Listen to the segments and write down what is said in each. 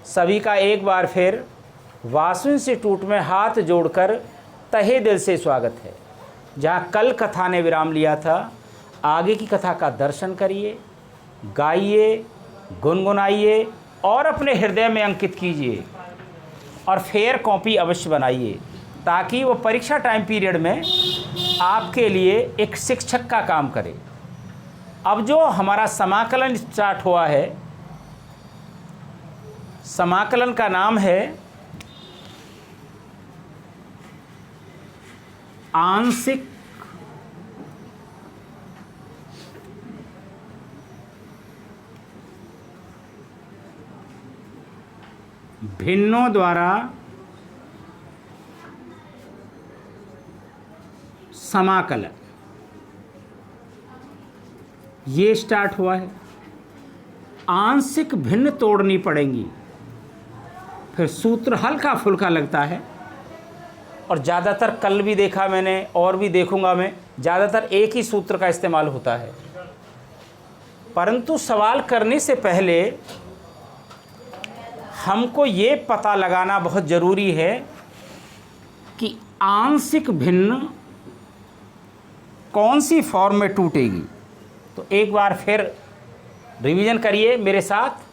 सभी का एक बार फिर वासु इंस्टीट्यूट में हाथ जोड़कर तहे दिल से स्वागत है। जहाँ कल कथा ने विराम लिया था, आगे की कथा का दर्शन करिए, गाइए, गुनगुनाइए और अपने हृदय में अंकित कीजिए और फेयर कॉपी अवश्य बनाइए, ताकि वो परीक्षा टाइम पीरियड में आपके लिए एक शिक्षक का काम करे। अब जो हमारा समाकलन स्टार्ट हुआ है, समाकलन का नाम है आंशिक भिन्नों द्वारा समाकलन, ये स्टार्ट हुआ है। आंशिक भिन्न तोड़नी पड़ेंगी, फिर सूत्र हल्का फुल्का लगता है और ज़्यादातर कल भी देखा मैंने और भी देखूंगा मैं, ज़्यादातर एक ही सूत्र का इस्तेमाल होता है। परंतु सवाल करने से पहले हमको ये पता लगाना बहुत ज़रूरी है कि आंशिक भिन्न कौन सी फॉर्म में टूटेगी। तो एक बार फिर रिवीजन करिए मेरे साथ।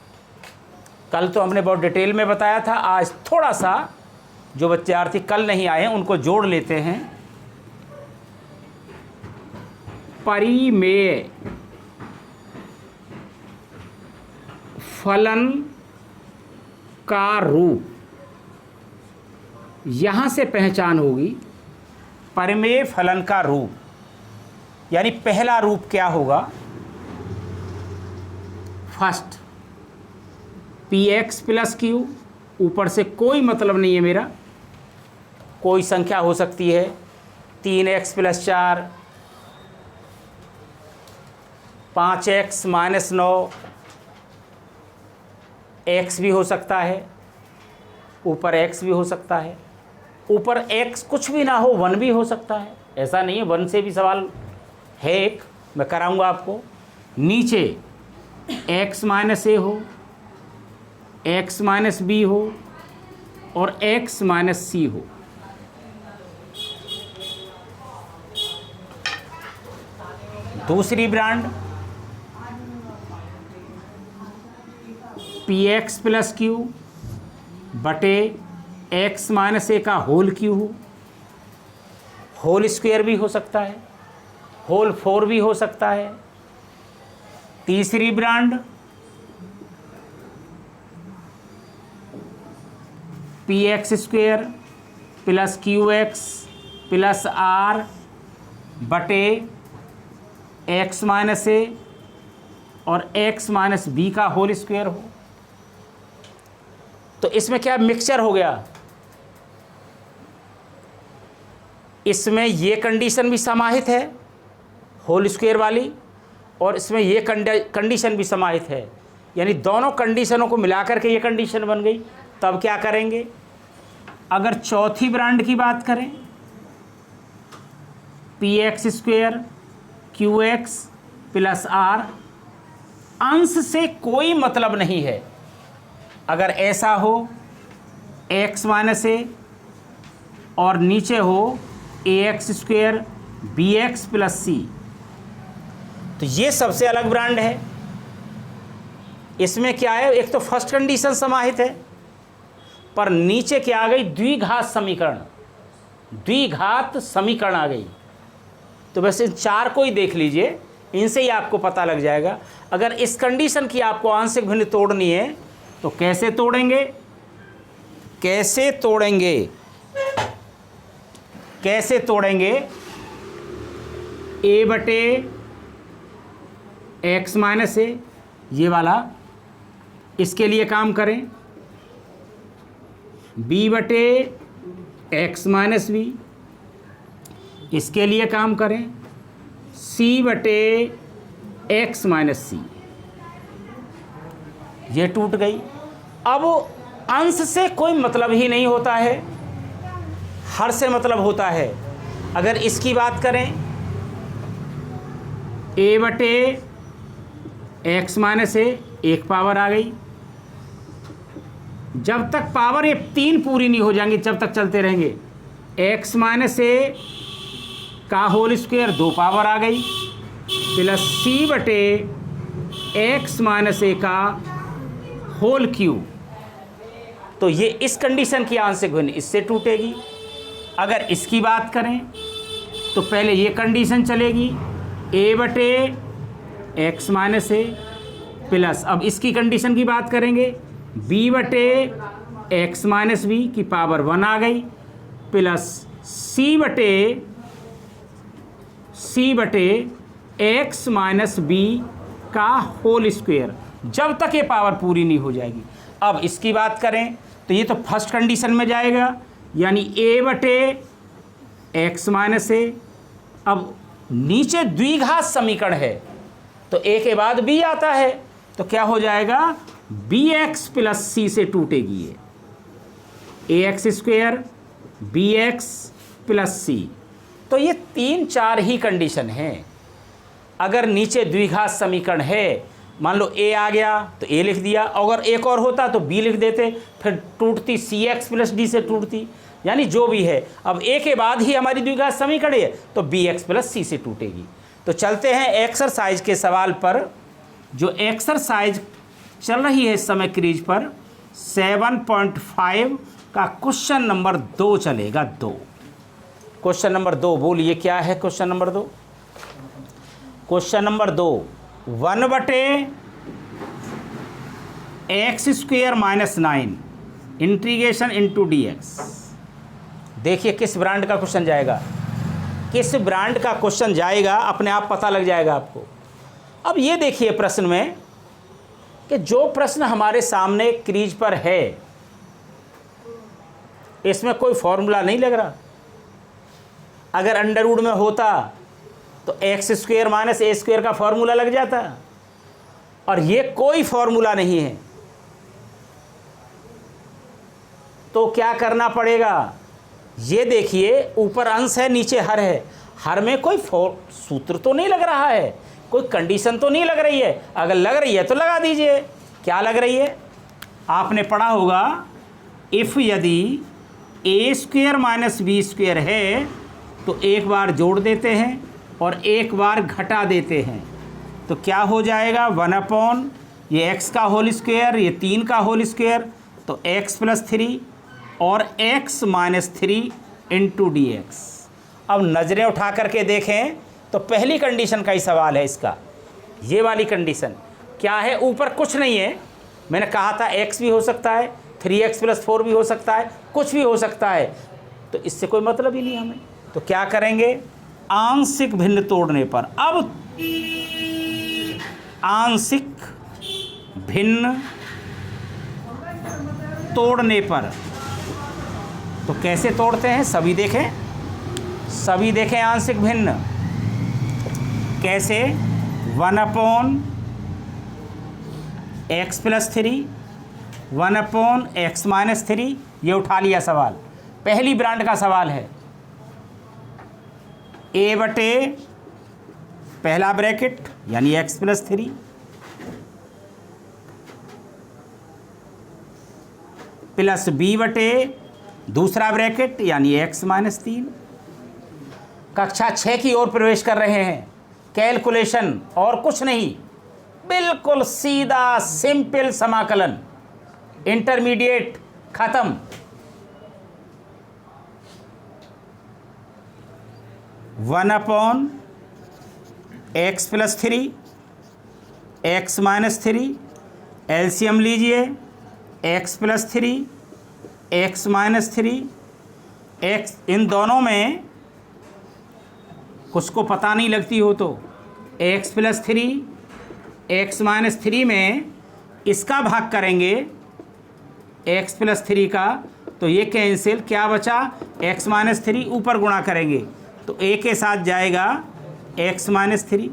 कल तो हमने बहुत डिटेल में बताया था, आज थोड़ा सा जो विद्यार्थी कल नहीं आए हैं उनको जोड़ लेते हैं। परिमेय फलन का रूप, यहाँ से पहचान होगी। परिमेय फलन का रूप यानी पहला रूप क्या होगा? फर्स्ट px प्लस क्यू, ऊपर से कोई मतलब नहीं है मेरा, कोई संख्या हो सकती है, 3x plus 4, 5x minus 9, x भी हो सकता है, ऊपर x भी हो सकता है, ऊपर x कुछ भी ना हो, 1 भी हो सकता है, ऐसा नहीं है, 1 से भी सवाल है एक, मैं कराऊंगा आपको। नीचे x माइनस a हो, x माइनस b हो और x माइनस c हो। दूसरी ब्रांड px प्लस क्यू बटे x माइनस a का होल क्यू हो, होल स्क्वायर भी हो सकता है, होल 4 भी हो सकता है। तीसरी brand px square plus qx plus r बटे x माइनस a और x माइनस b का होल स्क्वायर हो। तो इसमें क्या मिक्सचर हो गया? इसमें ये कंडीशन भी समाहित है होल स्क्वायर वाली, और इसमें ये कंडीशन भी समाहित है, यानी दोनों कंडीशनों को मिलाकर के ये कंडीशन बन गई। तब क्या करेंगे? अगर चौथी ब्रांड की बात करें, px square qx plus r, अंश से कोई मतलब नहीं है। अगर ऐसा हो x माइनस a और नीचे हो ax square bx plus c, तो ये सबसे अलग ब्रांड है। इसमें क्या है? एक तो फर्स्ट कंडीशन समाहित है, पर नीचे क्या आ गई? द्विघात समीकरण, द्विघात समीकरण आ गई। तो बस इन चार को ही देख लीजिए, इनसे ही आपको पता लग जाएगा। अगर इस कंडीशन की आपको आंशिक भिन्न तोड़नी है तो कैसे तोड़ेंगे? कैसे तोड़ेंगे? कैसे तोड़ेंगे? a बटे x माइनस a, ये वाला, इसके लिए काम करें। b बटे x माइनस b, इसके लिए काम करें। c बटे x माइनस c, ये टूट गई। अब अंश से कोई मतलब ही नहीं होता है, हर से मतलब होता है। अगर इसकी बात करें, a बटे x माइनस a, एक पावर आ गई, जब तक पावर ये 3 पूरी नहीं हो जाएंगी जब तक चलते रहेंगे। x माइनस ए का होल स्क्वायर 2 पावर आ गई प्लस c बटे x माइनस ए का होल क्यूब। तो ये इस कंडीशन की आंशिक भिन्न इससे टूटेगी। अगर इसकी बात करें तो पहले ये कंडीशन चलेगी a बटे एक्स माइनस ए प्लस, अब इसकी कंडीशन की बात करेंगे b बटे एक्स माइनस बी की पावर 1 आ गई प्लस c बटे एक्स माइनस बी का होल स्क्वायर, जब तक ये पावर पूरी नहीं हो जाएगी। अब इसकी बात करें तो ये तो फर्स्ट कंडीशन में जाएगा, यानी a बटे एक्स माइनस ए। अब नीचे द्विघात समीकरण है तो a के बाद b आता है, तो क्या हो जाएगा bx प्लस c से टूटेगी ये ax square bx plus c। तो ये 3-4 ही कंडीशन हैं। अगर नीचे द्विघात समीकरण है, मान लो a आ गया तो a लिख दिया, अगर एक और होता तो b लिख देते, फिर टूटती cx प्लस d से टूटती, यानी जो भी है। अब a के बाद ही हमारी द्विघात समीकरण है तो bx प्लस c से टूटेगी। तो चलते हैं एक्सरसाइज के सवाल पर। जो एक्सरसाइज चल रही है इस समय क्रीज पर 7.5 का क्वेश्चन नंबर 2 चलेगा। 2 क्वेश्चन नंबर 2, बोलिए क्या है क्वेश्चन नंबर 2? क्वेश्चन नंबर 2 1 बटे x square minus 9 integration into D x. देखिए किस ब्रांड का क्वेश्चन जाएगा, किस ब्रांड का क्वेश्चन जाएगा अपने आप पता लग जाएगा आपको। अब ये देखिए प्रश्न में कि जो प्रश्न हमारे सामने क्रीज पर है इसमें कोई फॉर्मूला नहीं लग रहा। अगर अंडर रूट में होता तो एक्स स्क्वेयर माइनस ए स्क्वेयर का फॉर्मूला लग जाता, और ये कोई फॉर्मूला नहीं है। तो क्या करना पड़ेगा, ये देखिए ऊपर अंश है नीचे हर है, हर में कोई सूत्र तो नहीं लग रहा है, कोई कंडीशन तो नहीं लग रही है। अगर लग रही है तो लगा दीजिए। क्या लग रही है, आपने पढ़ा होगा इफ़ यदि ए स्क्वेयर माइनस बी स्क्वेयर है तो एक बार जोड़ देते हैं और एक बार घटा देते हैं, तो क्या हो जाएगा 1/, ये x का होल स्क्वायर, ये 3 का होल स्क्वायर, तो x प्लस 3 और x minus 3 into D x. अब नज़रें उठा करके देखें तो पहली कंडीशन का ही सवाल है इसका। ये वाली कंडीशन क्या है, ऊपर कुछ नहीं है, मैंने कहा था x भी हो सकता है, 3x प्लस 4 भी हो सकता है, कुछ भी हो सकता है, तो इससे कोई मतलब ही नहीं हमें। तो क्या करेंगे, आंशिक भिन्न तोड़ने पर, अब आंशिक भिन्न तोड़ने पर तो कैसे तोड़ते हैं, सभी देखें आंशिक भिन्न कैसे। 1/x प्लस 3 1/x माइनस 3, ये उठा लिया सवाल, पहली ब्रांड का सवाल है। a बटे पहला ब्रैकेट यानी x प्लस 3 प्लस b बटे दूसरा ब्रैकेट यानी x माइनस 3। कक्षा 6 की ओर प्रवेश कर रहे हैं, कैलकुलेशन और कुछ नहीं, बिल्कुल सीधा सिंपल समाकलन, इंटरमीडिएट खत्म। 1/x plus 3 x minus 3, LCM लीजिए, x plus 3 x minus 3, x इन दोनों में कुछ को पता नहीं लगती हो तो x प्लस 3 x माइनस 3 में इसका भाग करेंगे x प्लस 3 का, तो ये कैंसिल, क्या बचा x माइनस 3, ऊपर गुणा करेंगे तो a के साथ जाएगा x minus 3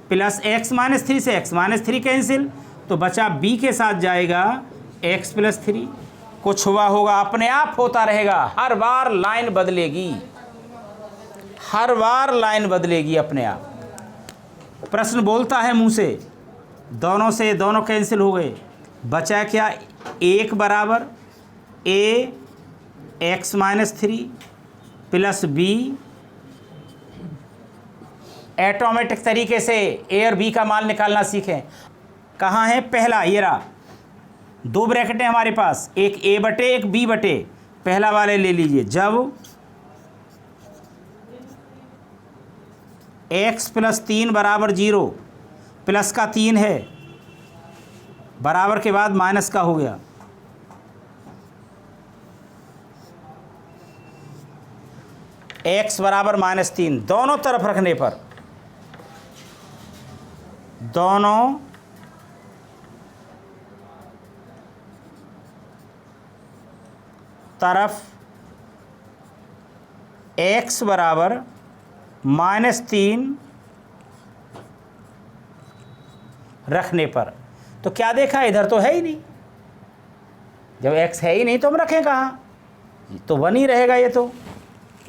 plus x minus 3 से x माइनस 3 कैंसिल, तो बचा b के साथ जाएगा x प्लस 3। कुछ हुआ होगा, अपने आप होता रहेगा, हर बार लाइन बदलेगी, हर बार लाइन बदलेगी अपने आप। प्रश्न बोलता है मुंह से दोनों कैंसिल हो गए, बचा क्या 1 बराबर A X minus 3 plus B. Automatic तरीके से ए और बी का मान निकालना सीखें। कहाँ है? पहला ये रहा, 2 ब्रैकेट है हमारे पास, एक ए बटे एक बी बटे। पहला वाले ले लीजिए, जब x प्लस 3 बराबर 0, प्लस का 3 है, बराबर के बाद माइनस का हो गया, x बराबर -3, दोनों तरफ रखने पर, दोनों तरफ x बराबर -3 रखने पर। तो क्या देखा, इधर तो है ही नहीं, जब x है ही नहीं तो हम रखें कहाँ, तो 1 ही रहेगा ये तो।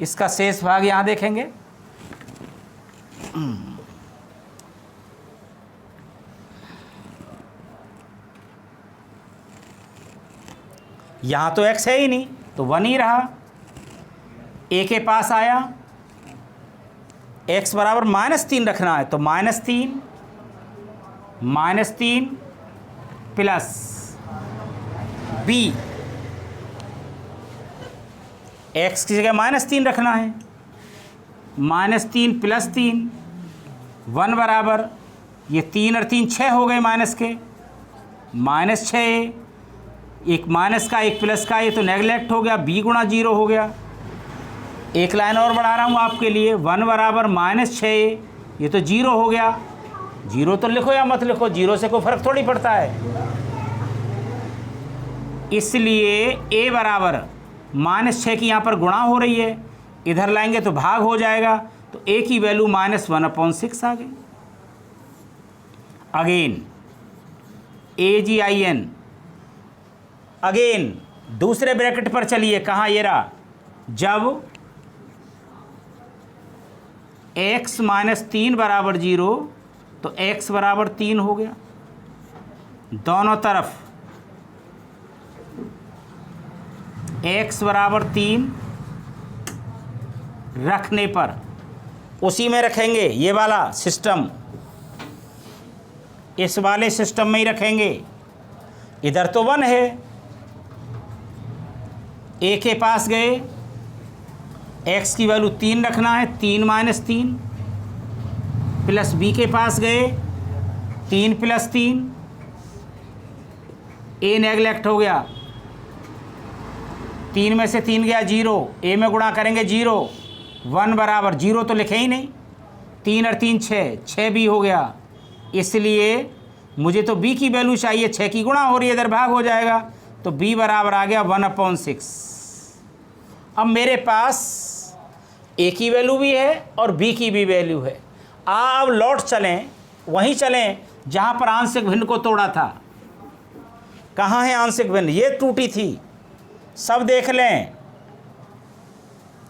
इसका शेष भाग यहाँ देखेंगे, यहाँ तो x है ही नहीं तो 1 ही रहा। a के पास आया, x बराबर -3 रखना है तो -3 प्लस b, x की जगह -3 रखना है, -3 प्लस 3, 1 बराबर, ये 3 और 3 6 हो गए माइनस के, -6, एक माइनस का एक प्लस का, ये तो नेगलेक्ट हो गया, b गुणा 0 हो गया। एक लाइन और बढ़ा रहा हूँ आपके लिए, 1 बराबर -6, ये तो 0 हो गया। 0 तो लिखो या मत लिखो, 0 से कोई फर्क थोड़ी पड़ता है। इसलिए a बराबर -6 की यहाँ पर गुणा हो रही है, इधर लाएंगे तो भाग हो जाएगा, तो a की वैल्यू -1/6 आ गई। अगेन AGIN, अगेन दूसरे ब्रैकेट पर चलिए, कहाँ ये रहा, जब x -3 बराबर 0 तो x बराबर 3 हो गया। दोनों तरफ x बराबर 3 रखने पर, उसी में रखेंगे, ये वाला सिस्टम, इस वाले सिस्टम में ही रखेंगे। इधर तो 1 है, a के पास गए, x की वैल्यू 3 रखना है, 3 - 3 प्लस b के पास गए, 3 + 3, a नेगलेक्ट हो गया, 3 में से 3 गया 0, a में गुणा करेंगे 0, 1 बराबर 0 तो लिखे ही नहीं, 3 और 3 6 b हो गया। इसलिए मुझे तो b की वैल्यू चाहिए, 6 की गुणा हो रही है, इधर भाग हो जाएगा, तो b बराबर आ गया 1/6। अब मेरे पास a की वैल्यू भी है और b की भी वैल्यू है। अब लौट चलें, वहीं चलें जहाँ पर आंशिक भिन्न को तोड़ा था। कहाँ है आंशिक भिन्न? ये टूटी थी, सब देख लें,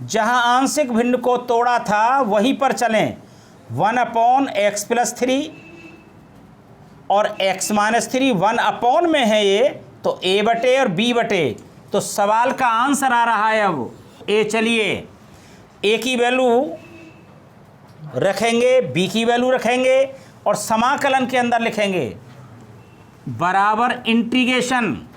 जहाँ आंशिक भिन्न को तोड़ा था वहीं पर चलें। 1/x + 3 और x - 3 1 में है ये, तो a बटे और b बटे, तो सवाल का आंसर आ रहा है अब a। चलिए a की वैल्यू रखेंगे, b की वैल्यू रखेंगे और समाकलन के अंदर लिखेंगे बराबर इंटीग्रेशन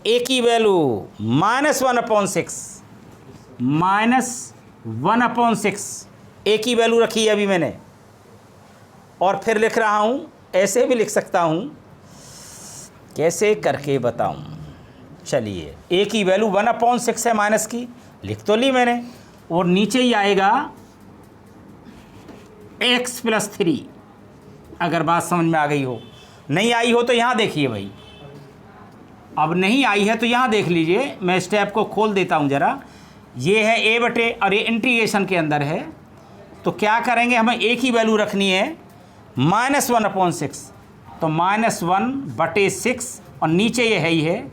a की वैल्यू -1/6 a की वैल्यू रखी है अभी मैंने, और फिर लिख रहा हूँ, ऐसे भी लिख सकता हूँ, कैसे करके बताऊँ। चलिए a की वैल्यू 1/6 है, माइनस की लिख तो ली मैंने, और नीचे ही आएगा x + 3। अगर बात समझ में आ गई हो, नहीं आई हो तो यहाँ देखिए भाई, अब नहीं आई है तो यहाँ देख लीजिए, मैं स्टेप को खोल देता हूँ ज़रा। ये है a बटे और ये इंटीग्रेशन के अंदर है, तो क्या करेंगे, हमें a की वैल्यू रखनी है -1/6, तो -1/6 और नीचे ये है ही है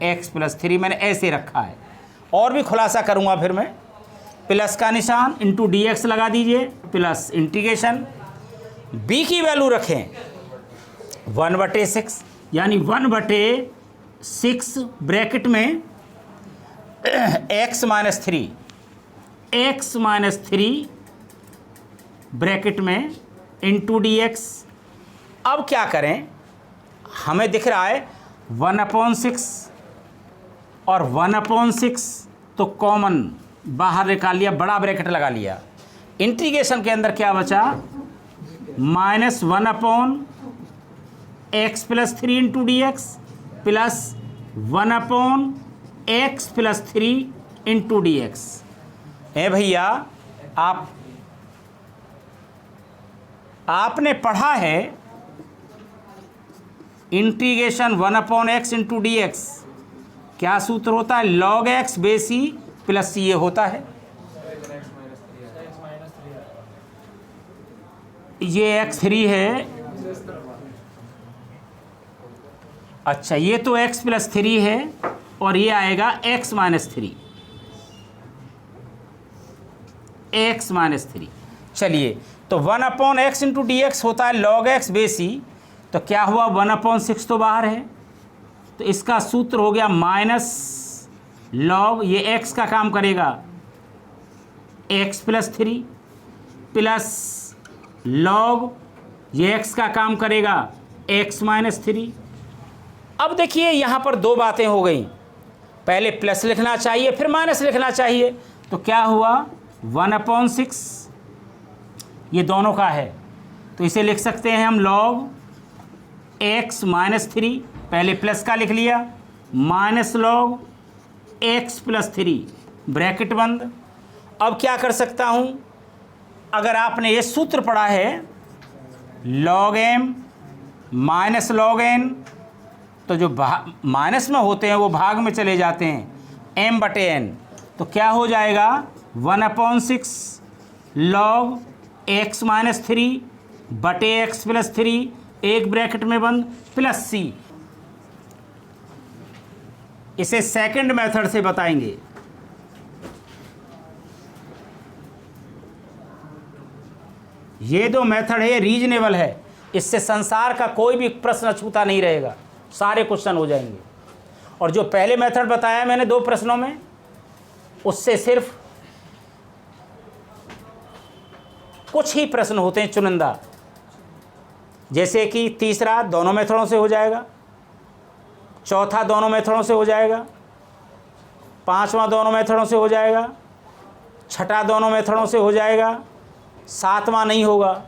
x + 3, मैंने ऐसे रखा है। और भी खुलासा करूँगा फिर मैं, प्लस का निशान इंटू dx लगा दीजिए, प्लस इंटीग्रेशन b की वैल्यू रखें 1/6, यानी 1/6 6 ब्रैकेट में x माइनस थ्री ब्रैकेट में इंटू डी एक्स। अब क्या करें, हमें दिख रहा है 1/6 और 1/6 तो कॉमन बाहर निकाल लिया, बड़ा ब्रैकेट लगा लिया। इंटीग्रेशन के अंदर क्या बचा, -1/x + 3 into D x plus 1/x + 3 into D x. है भैया, आपने पढ़ा है integration 1/x into D x क्या सूत्र होता है, log x base E plus ये होता है। ये x3 है, अच्छा ये तो x + 3 है और ये आएगा x - 3, x - 3। चलिए, तो 1/x इंटू डी एक्स होता है log x बेस ई, तो क्या हुआ 1/6 तो बाहर है, तो इसका सूत्र हो गया माइनस लॉग, ये x का काम करेगा x + 3 प्लस लॉग ये x का काम करेगा x - 3। अब देखिए यहाँ पर दो बातें हो गई, पहले प्लस लिखना चाहिए फिर माइनस लिखना चाहिए, तो क्या हुआ 1/6 ये दोनों का है, तो इसे लिख सकते हैं हम log x - 3, पहले प्लस का लिख लिया, माइनस log x + 3 ब्रैकेट बंद। अब क्या कर सकता हूँ, अगर आपने ये सूत्र पढ़ा है log m minus log n, तो जो माइनस में होते हैं वो भाग में चले जाते हैं m/n, तो क्या हो जाएगा 1/6 log x - 3 बटे x + 3 एक ब्रैकेट में बंद प्लस c। इसे सेकंड मेथड से बताएंगे। ये दो मेथड है, रीजनेबल है, इससे संसार का कोई भी प्रश्न अछूता नहीं रहेगा, सारे क्वेश्चन हो जाएंगे। और जो पहले मेथड बताया मैंने 2 प्रश्नों में, उससे सिर्फ कुछ ही प्रश्न होते हैं चुनिंदा, जैसे कि तीसरा दोनों मेथडों से हो जाएगा, चौथा दोनों मेथडों से हो जाएगा, पांचवा दोनों मेथडों से हो जाएगा, छठा दोनों मेथडों से हो जाएगा, सातवां नहीं होगा,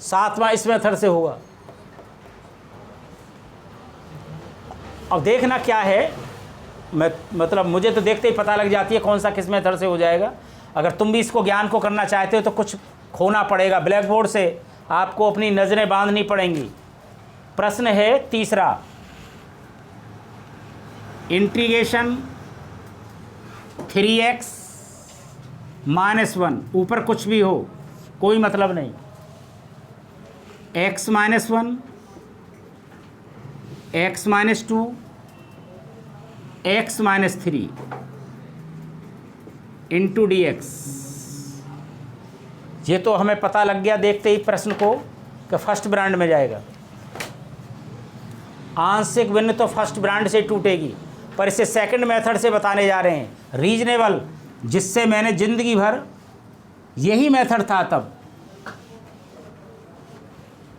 सातवां इस मेथड से होगा। अब देखना क्या है, मतलब मुझे तो देखते ही पता लग जाती है कौन सा किस मेथड से हो जाएगा। अगर तुम भी इसको ज्ञान को करना चाहते हो तो कुछ खोना पड़ेगा, ब्लैक बोर्ड से आपको अपनी नज़रें बांधनी पड़ेंगी। प्रश्न है तीसरा, इंटीग्रेशन 3x - 1, ऊपर कुछ भी हो कोई मतलब नहीं, x - 1 x - 2 x - 3 into D x. ये तो हमें पता लग गया देखते ही प्रश्न को कि फर्स्ट ब्रांड में जाएगा। आंशिक भिन्न तो फर्स्ट ब्रांड से टूटेगी, पर इसे सेकंड मेथड से बताने जा रहे हैं, रीजनेबल, जिससे मैंने ज़िंदगी भर यही मेथड था। तब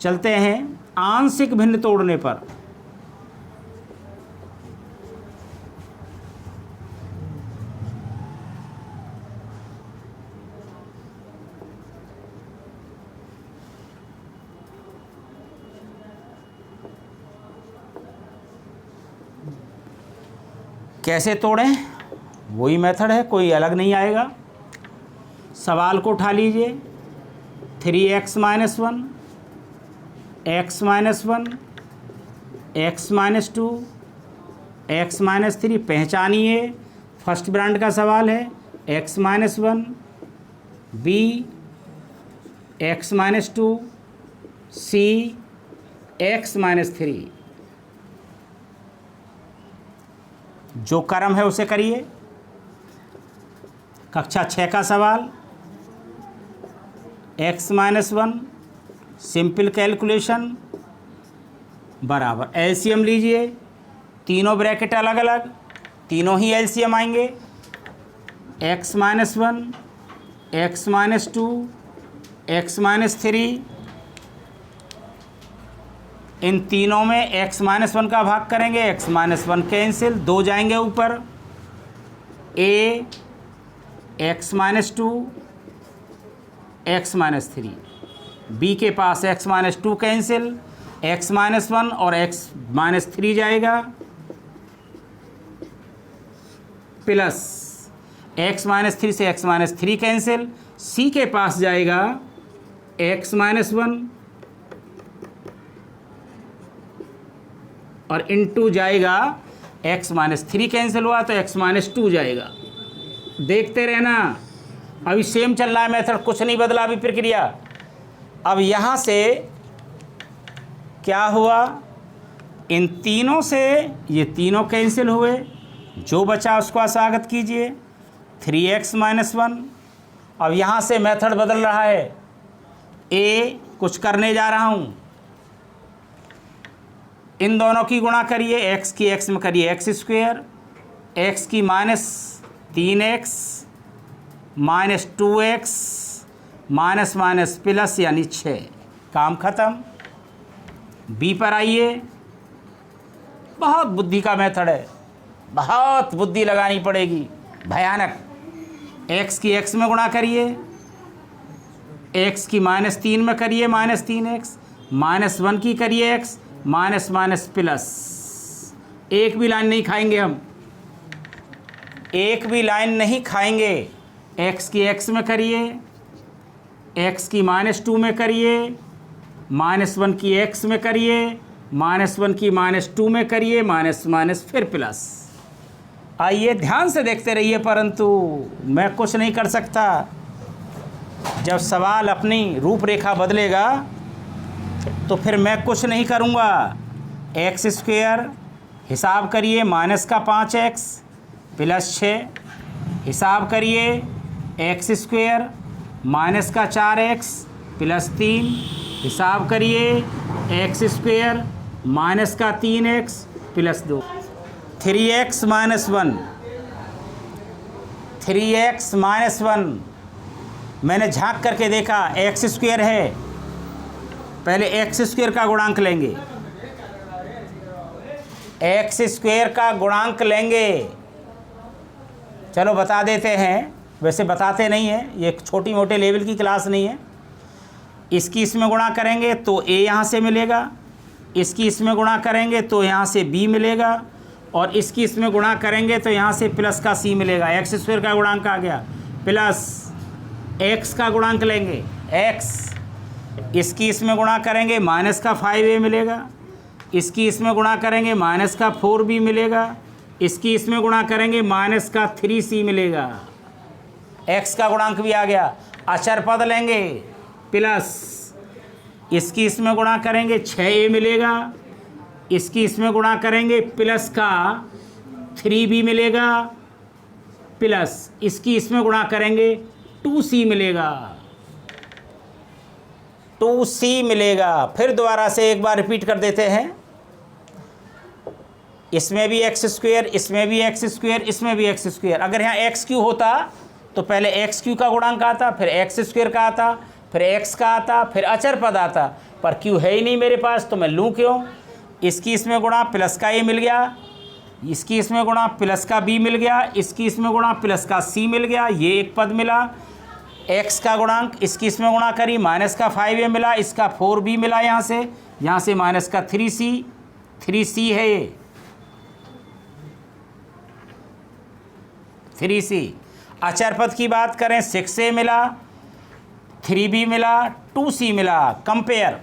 चलते हैं आंशिक भिन्न तोड़ने पर। कैसे तोड़ें, वही मेथड है, कोई अलग नहीं आएगा। सवाल को उठा लीजिए, 3x - 1 x - 1 x - 2 x - 3 पहचानिए, first brand का सवाल है। x - 1 b x - 2 c x - 3। जो क्रम है उसे करिए। कक्षा 6 का सवाल, x - 1 सिंपल कैलकुलेशन बराबर एलसीएम लीजिए, तीनों ब्रैकेट अलग अलग, तीनों ही एलसीएम आएंगे। x minus 1, x minus 2, x minus 3, इन तीनों में x माइनस 1 का भाग करेंगे, x माइनस 1 कैंसिल, 2 जाएंगे ऊपर, a x minus 2, x minus 3, b के पास x minus 2 cancel, x minus 1 और x माइनस 3 जाएगा, प्लस x माइनस 3 से x माइनस 3 कैंसिल, c के पास जाएगा x माइनस 1 और इनटू जाएगा x माइनस 3 कैंसिल हुआ तो x माइनस 2 जाएगा। देखते रहना, अभी सेम चल रहा है मेथड, कुछ नहीं बदला अभी प्रक्रिया। अब यहाँ से क्या हुआ, इन तीनों से ये तीनों कैंसिल हुए, जो बचा उसको स्वागत कीजिए, 3x माइनस 1। अब यहाँ से मेथड बदल रहा है, a कुछ करने जा रहा हूँ, इन दोनों की गुणा करिए, x की x में करिए एक्स स्क्वेयर, x की minus 3x minus 2x minus minus plus यानी 6, काम ख़त्म। b पर आइए, बहुत बुद्धि का मेथड है, बहुत बुद्धि लगानी पड़ेगी, भयानक। x की x में गुणा करिए, x की माइनस 3 में करिए माइनस 3x, माइनस 1 की करिए x, माइनस माइनस प्लस। एक भी लाइन नहीं खाएंगे हम, एक भी लाइन नहीं खाएंगे। x की x में करिए, x की माइनस 2 में करिए, माइनस 1 की x में करिए, माइनस 1 की माइनस 2 में करिए, माइनस माइनस फिर प्लस। आइए ध्यान से देखते रहिए, परंतु मैं कुछ नहीं कर सकता। जब सवाल अपनी रूपरेखा बदलेगा तो फिर मैं कुछ नहीं करूँगा। एक्स स्क्वेयर हिसाब करिए, माइनस का 5x प्लस 6, हिसाब करिए एक्स स्क्वेयर माइनस का 4x प्लस 3, हिसाब करिए एक्स स्क्वेयर माइनस का 3x plus 2, 3x minus 1, 3x minus 1। मैंने झांक करके देखा एक्स स्क्वेयर है, पहले एक्स स्क्वेयर का गुणांक लेंगे, एक्स स्क्वेयर का गुणांक लेंगे। चलो बता देते हैं, वैसे बताते नहीं हैं, ये छोटी मोटे लेवल की क्लास नहीं है। इसकी इसमें गुणा करेंगे तो a यहाँ से मिलेगा, इसकी इसमें गुणा करेंगे तो यहाँ से b मिलेगा, और इसकी इसमें गुणा करेंगे तो यहाँ से प्लस का c मिलेगा। एक्स स्क्वेयर का गुणांक आ गया, प्लस x का गुणांक लेंगे x, इसकी इसमें गुणा करेंगे माइनस का 5a मिलेगा, इसकी इसमें गुणा करेंगे माइनस का 4b मिलेगा, इसकी इसमें गुणा करेंगे माइनस का 3c मिलेगा। x का गुणांक भी आ गया। अचर पद लेंगे, प्लस इसकी इसमें गुणा करेंगे 6a मिलेगा, इसकी इसमें गुणा करेंगे प्लस का 3b मिलेगा, प्लस इसकी इसमें गुणा करेंगे 2c मिलेगा, 2c मिलेगा। फिर दोबारा से एक बार रिपीट कर देते हैं, इसमें भी एक्स स्क्वेयर, इसमें भी एक्स स्क्वेयर, इसमें भी एक्स स्क्वेयर। अगर यहाँ एक्स क्यू होता तो पहले एक्स क्यू का गुणांक आता, फिर एक्स स्क्वेयर का आता, फिर एक्स का आता, फिर अचर पद आता, पर क्यू है ही नहीं मेरे पास तो मैं लूँ क्यों। इसकी इसमें गुणा प्लस का ए मिल गया, इसकी इसमें गुणा प्लस का बी मिल गया, इसकी इसमें गुणा प्लस का सी मिल गया, ये एक पद मिला। एक्स का गुणांक इसकी इसमें गुणा करी, माइनस का 5a मिला, इसका 4b मिला, यहाँ से माइनस का 3c है ये, 3c। अचर पद की बात करें 6a मिला, 3b मिला, 2c मिला। कंपेयर,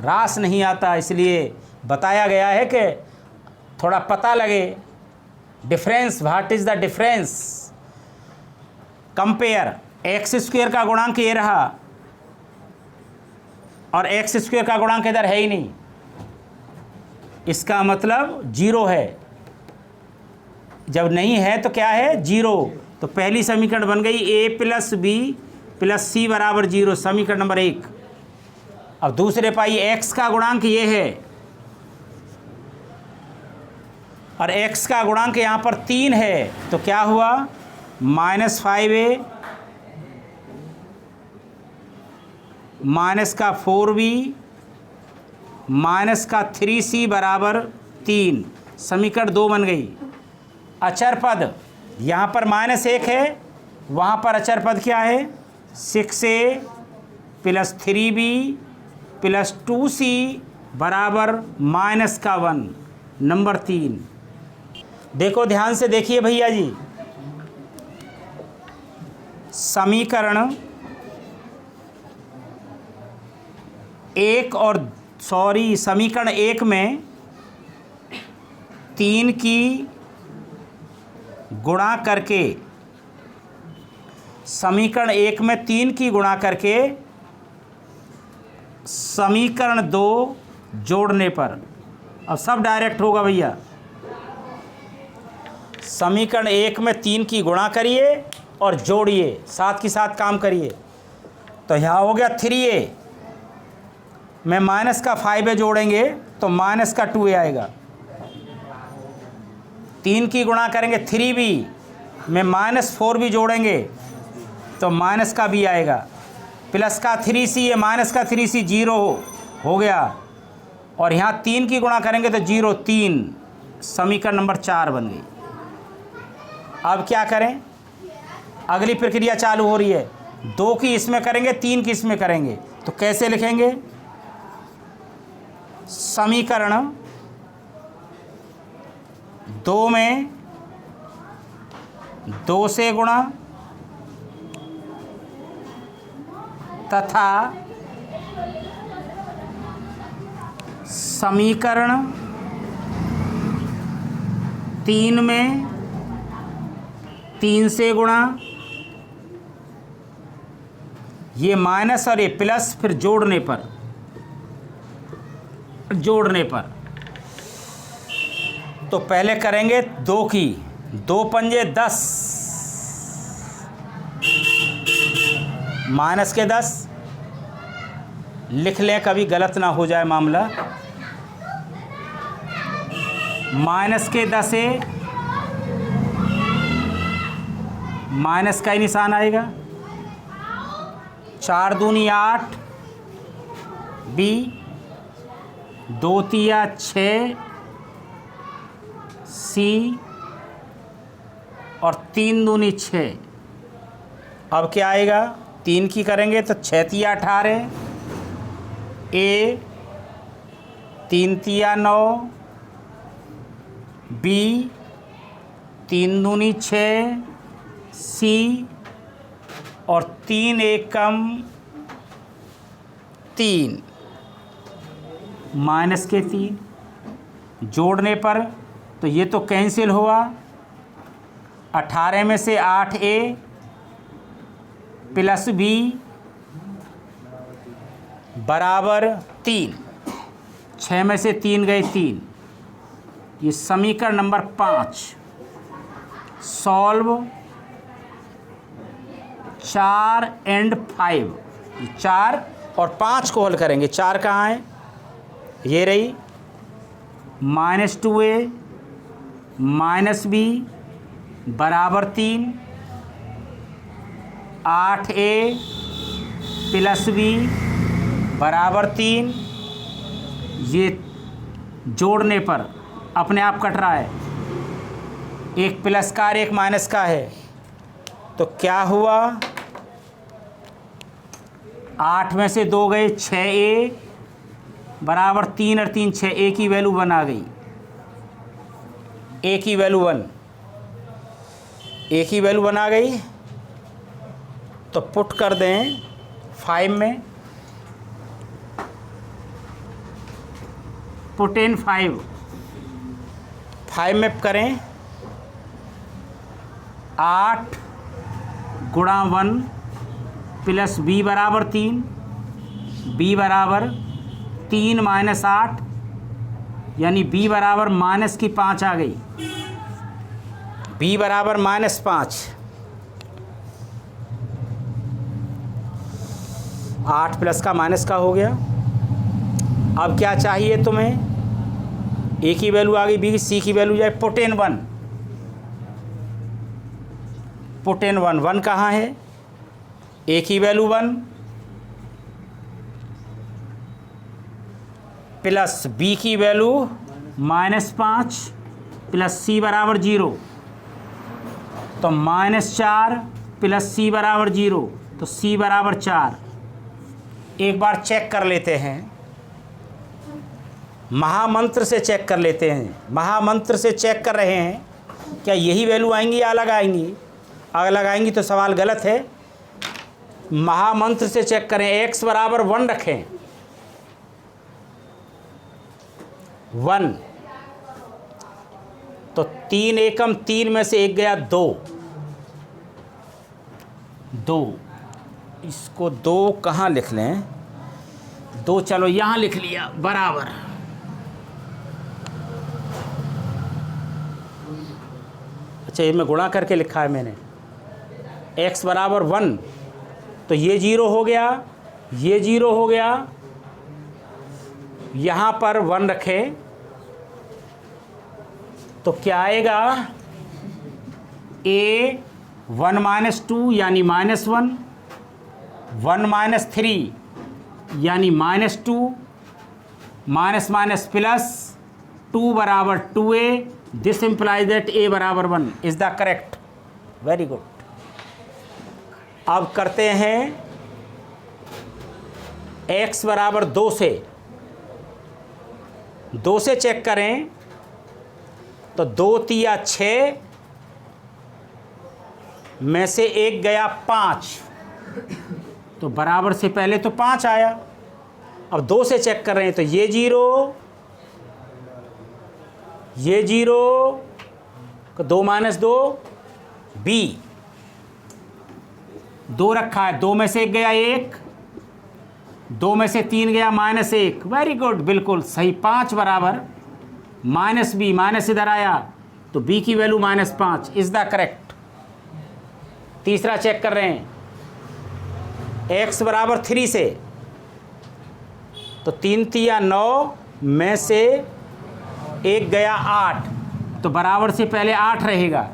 रास नहीं आता इसलिए बताया गया है कि थोड़ा पता लगे difference, what is the difference. Compare, x square का गुणांक ये रहा और एक्स स्क्वेयर का गुणांक इधर है ही नहीं, इसका मतलब 0 है। जब नहीं है तो क्या है, 0। तो पहली समीकरण बन गई a प्लस बी प्लस सी बराबर 0, समीकरण नंबर 1। अब दूसरे पाई x का गुणांक ये है और x का गुणांक यहाँ पर 3 है, तो क्या हुआ -5a माइनस का 4b माइनस का 3c बराबर 3। समीकरण 2 बन गई। अचर पद यहाँ पर -1 है, वहाँ पर अचर पद क्या है 6a plus 3b plus 2c बराबर -1। नंबर 3। देखो ध्यान से देखिए भैया जी, समीकरण समीकरण 1 में 3 की गुणा करके, समीकरण 1 में 3 की गुणा करके समीकरण 2 जोड़ने पर, अब सब डायरेक्ट होगा भैया। समीकरण 1 में 3 की गुणा करिए और जोड़िए, साथ के साथ काम करिए। तो यहाँ हो गया 3a में माइनस का 5a जोड़ेंगे तो माइनस का 2a आएगा। 3 की गुणा करेंगे 3b में -4b जोड़ेंगे तो माइनस का b आएगा। प्लस का 3c है, माइनस का 3c 0 हो गया। और यहाँ 3 की गुणा करेंगे तो 0 3। समीकरण नंबर 4 बन गई। अब क्या करें, अगली प्रक्रिया चालू हो रही है। 2 की इसमें करेंगे, 3 की इसमें करेंगे, तो कैसे लिखेंगे समीकरण 2 में 2 से गुणा तथा समीकरण 3 में 3 से गुणा, ये माइनस और ये प्लस, फिर जोड़ने पर तो पहले करेंगे 2 की, 2 पंजे 10 माइनस के 10 लिख लें, कभी गलत ना हो जाए मामला। माइनस के 10 है, माइनस का ही निशान आएगा। 4 दूनी 8 b 2 तिया 6 c और 3 दूनी 6। अब क्या आएगा, 3 की करेंगे तो 6 तिया 18 a 3 तिया 9 b 3 दूनी 6 c और 3 एकम 3 माइनस के 3। जोड़ने पर तो ये तो कैंसिल हुआ। 18 में से 8a प्लस b बराबर 3। 6 में से 3 गए 3। ये समीकरण नंबर 5। सॉल्व 4 और 5, 4 और 5 को हल करेंगे। 4 कहाँ है, ये रही। -2a माइनस b बराबर 3। 8a प्लस b बराबर 3। ये जोड़ने पर अपने आप कट रहा है, एक प्लस का और एक माइनस का है, तो क्या हुआ 8 में से 2 गए 6a बराबर 3 और 3 6, a की वैल्यू 1 आ गई। a की वैल्यू 1, a की वैल्यू 1 आ गई। तो पुट कर दें 5 में, पुट इन 5 में करें 8 गुणा 1 प्लस b बराबर 3, b बराबर 3 माइनस 8 यानी b बराबर माइनस की 5 आ गई। b बराबर -5। 8 प्लस का माइनस का हो गया। अब क्या चाहिए तुम्हें, ए की वैल्यू आ गई, बी की, सी की वैल्यू जाए, पुट इन 1, पुट इन 1, 1 कहाँ है, ए की वैल्यू 1 प्लस बी की वैल्यू -5 प्लस सी बराबर 0, तो -4 प्लस सी बराबर 0, तो सी बराबर 4। एक बार चेक कर लेते हैं, महामंत्र से चेक कर लेते हैं, महामंत्र से चेक कर रहे हैं क्या यही वैल्यू आएंगी या अलग आएंगी। अलग आएंगी तो सवाल गलत है। महामंत्र से चेक करें, x बराबर 1 रखें, 1, तो 3 एकम 3 में से एक गया 2, 2, इसको 2 कहाँ लिख लें, 2 चलो यहाँ लिख लिया, बराबर अच्छा ये मैं गुणा करके लिखा है मैंने, x बराबर 1, तो ये 0 हो गया, ये 0 हो गया, यहाँ पर 1 रखें तो क्या आएगा, a 1 - 2 यानी -1, 1 - 3 यानी -2, माइनस प्लस 2 बराबर 2a, this implies that a बराबर 1 is the correct. Very good. अब करते हैं x बराबर 2 से, 2 से चेक करें तो 2 तिया 6 में से एक गया 5, तो बराबर से पहले तो 5 आया। अब 2 से चेक कर रहे हैं तो ये 0, ये 0, 2 - 2 b, 2 रखा है, 2 में से एक गया 1, 2 में से 3 गया -1। वेरी गुड, बिल्कुल सही। 5 बराबर -b, माइनस इधर आया तो b की वैल्यू -5 इज द करेक्ट। तीसरा चेक कर रहे हैं, x बराबर 3 से, तो 3 तिया 9 में से एक गया 8, तो बराबर से पहले 8 रहेगा।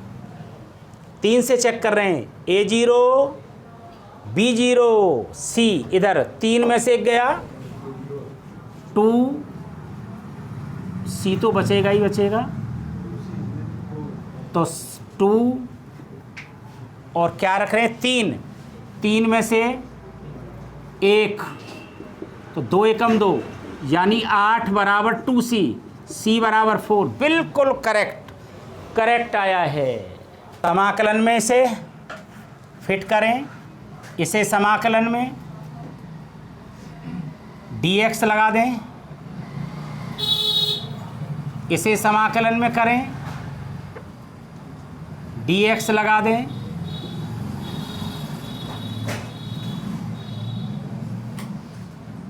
3 से चेक कर रहे हैं, a0 b0 c, इधर 3 में से एक गया 2, c तो बचेगा ही बचेगा, तो 2 और क्या रख रहे हैं 3, 3 में से 1, तो 2 एकम 2 यानी 8 बराबर 2c, c बराबर 4। बिल्कुल करेक्ट, करेक्ट आया है। समाकलन में इसे फिट करें, इसे समाकलन में dx लगा दें, इसे समाकलन में करें, dx लगा दें,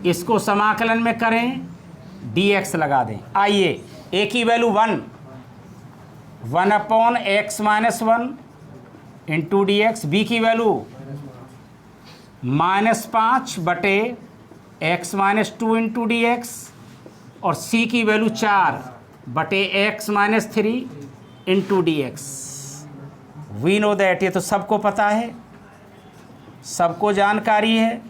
इसको समाकलन में करें, dx लगा दें। आइए, a की value 1, 1/x - 1 into dx, b की वैल्यू -5 बटे x - 2 इंटू dx, और c की वैल्यू 4 बटे x - 3 into dx। We know that, ये तो सबको पता है, सबको जानकारी है।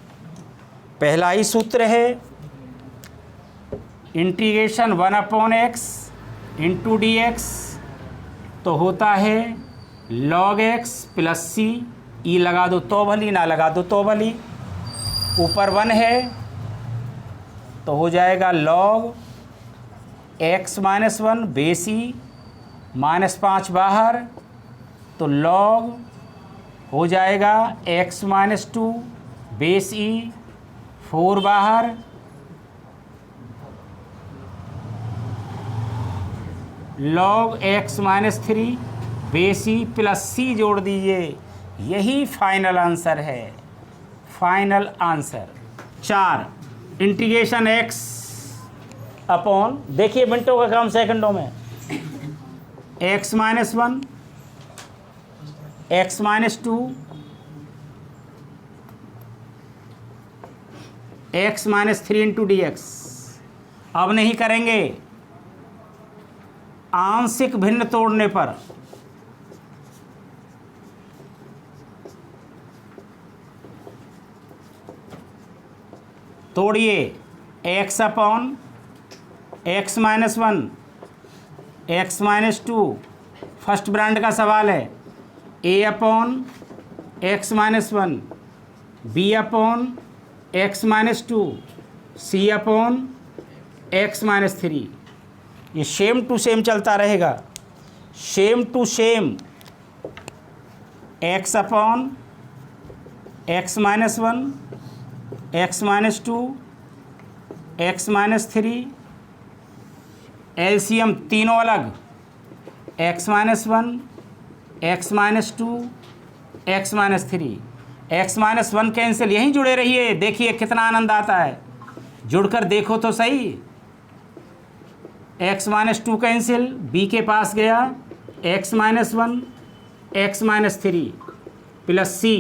पहला ही सूत्र है, इंटीग्रेशन 1/x इंटू dx, तो होता है log x प्लस c, ई लगा दो तो भली, ना लगा दो तो भली, ऊपर 1 है तो हो जाएगा log x - 1 बेस ई, -5 बाहर, तो log हो जाएगा x - 2 बेस ई, 4 बाहर, log x - 3 base E plus c जोड़ दीजिए। यही फाइनल आंसर है, final answer. 4 integration x upon, देखिए मिनटों का काम सेकंडों में, x - 1 x - 2 x - 3 into dx, अब नहीं करेंगे। आंशिक भिन्न तोड़ने पर तोड़िए। x upon x minus 1, x minus 2, first brand का सवाल है। a upon x minus 1, b upon x minus 2, c upon x minus 3। ये सेम टू सेम चलता रहेगा। Same to same x upon x minus 1, x minus 2, x minus 3, LCM तीनों अलग, x minus 1, x minus 2, x minus 3, x minus 1 cancel. यहीं जुड़े रहिए, देखिए कितना आनंद आता है। जुड़कर देखो तो सही। x माइनस 2 कैंसिल, b के पास गया x minus 1, x minus 3 plus c,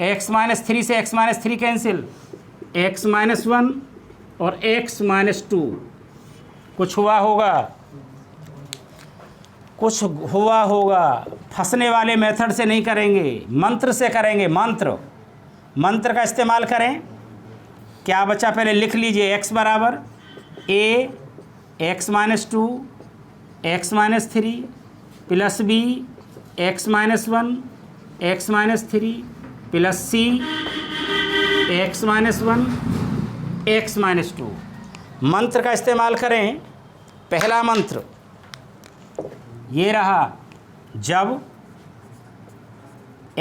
x minus 3 से x minus 3 cancel, x minus 1 और x माइनस 2। कुछ हुआ होगा, कुछ हुआ होगा। फंसने वाले मेथड से नहीं करेंगे, मंत्र से करेंगे। मंत्र का इस्तेमाल करें। क्या बचा पहले लिख लीजिए। x बराबर a x minus 2 x minus 3 plus b x minus 1 x minus 3 plus c x minus 1 x minus 2। मंत्र का इस्तेमाल करें। पहला मंत्र ये रहा, जब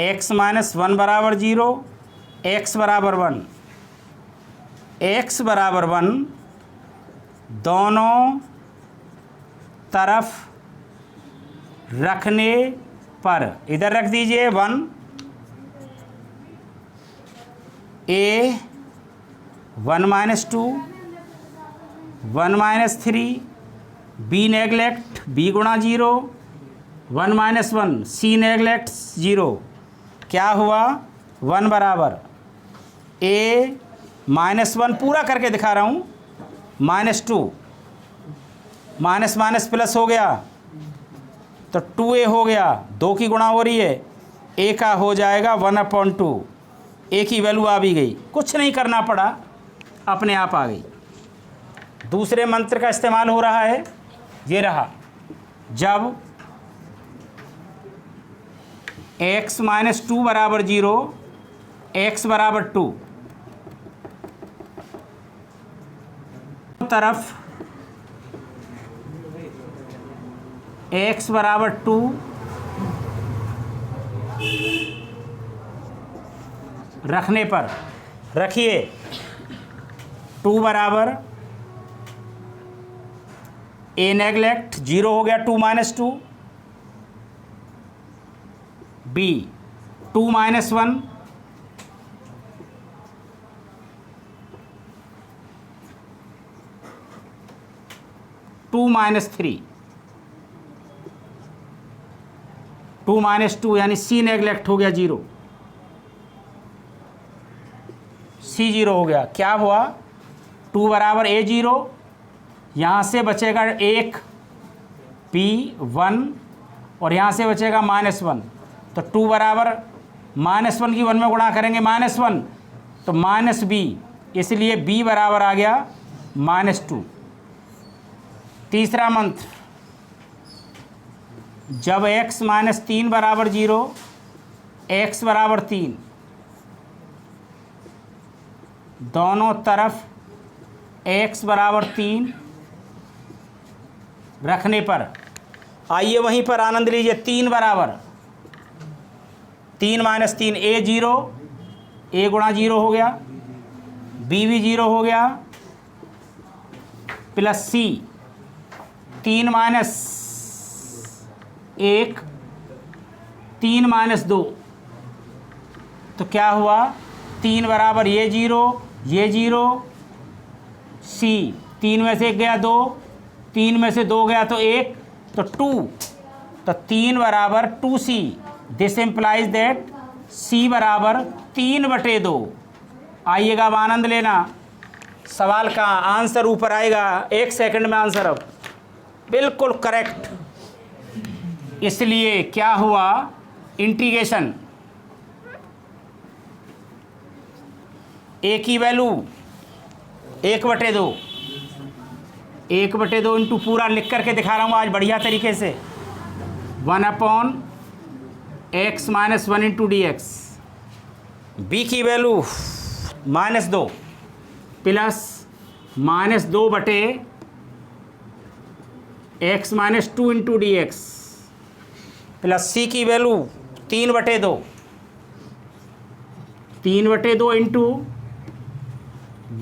x माइनस 1 बराबर 0, x बराबर 1, x बराबर 1 दोनों तरफ रखने पर, इधर रख दीजिए 1, a 1 minus 2, 1 minus 3, b neglect b गुणा 0, 1 माइनस 1, c नेगलेक्ट 0। क्या हुआ? 1 बराबर a माइनस 1 पूरा करके दिखा रहा हूँ, माइनस 2, माइनस माइनस प्लस हो गया तो 2a हो गया, 2 की गुणा हो रही है, a का हो जाएगा 1/2। a की वैल्यू आ भी गई, कुछ नहीं करना पड़ा, अपने आप आ गई। दूसरे मंत्र का इस्तेमाल हो रहा है, ये रहा, जब x माइनस 2 बराबर 0, x बराबर 2, तरफ x बराबर 2 रखने पर, रखिए 2 बराबर a नेगलेक्ट 0 हो गया, 2 minus 2, b 2 minus 1, two minus 3, 2 minus 2 यानी c नेगलेक्ट हो गया 0, c 0 हो गया। क्या हुआ? 2 बराबर a 0, यहाँ से बचेगा 1 b 1 और यहाँ से बचेगा -1, तो 2 बराबर -1 की 1 में गुणा करेंगे -1 तो -b, इसलिए b बराबर आ गया -2। तीसरा मंत्र, जब x माइनस 3 बराबर 0, x बराबर 3, दोनों तरफ x बराबर 3 रखने पर, आइए वहीं पर आनंद लीजिए। 3 बराबर 3 माइनस 3 a 0, a गुणा 0 हो गया, b भी 0 हो गया, प्लस c 3 माइनस 1, 3 माइनस 2, तो क्या हुआ? 3 बराबर ये 0, ये 0, c 3 में से 1 गया 2, 3 में से 2 गया तो 1, तो 2, तो 3 बराबर 2c। This implies that c बराबर 3/2। आइएगा अब आनंद लेना। सवाल का आंसर ऊपर आएगा 1 सेकंड में। आंसर अब बिल्कुल करेक्ट। इसलिए क्या हुआ, इंटीग्रेशन ए की वैल्यू 1/2 इंटू पूरा लिख करके दिखा रहा हूँ आज बढ़िया तरीके से 1/x - 1 इंटू dx। बी की value -2 plus -2/x - 2 into dx plus C की value 3/2 into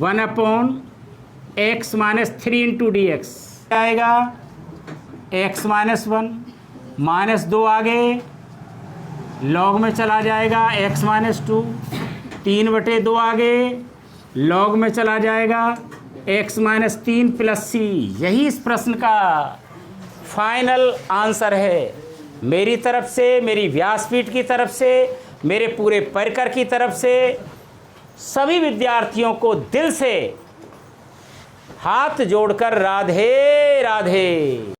1/x - 3 into dx आएगा x - 1 -2 आगे लॉग में चला जाएगा x - 2, 3/2 आगे लॉग में चला जाएगा x - 3 प्लस सी। यही इस प्रश्न का फाइनल आंसर है। मेरी तरफ से, मेरी व्यासपीठ की तरफ से, मेरे पूरे परिकर की तरफ से सभी विद्यार्थियों को दिल से हाथ जोड़कर राधे राधे।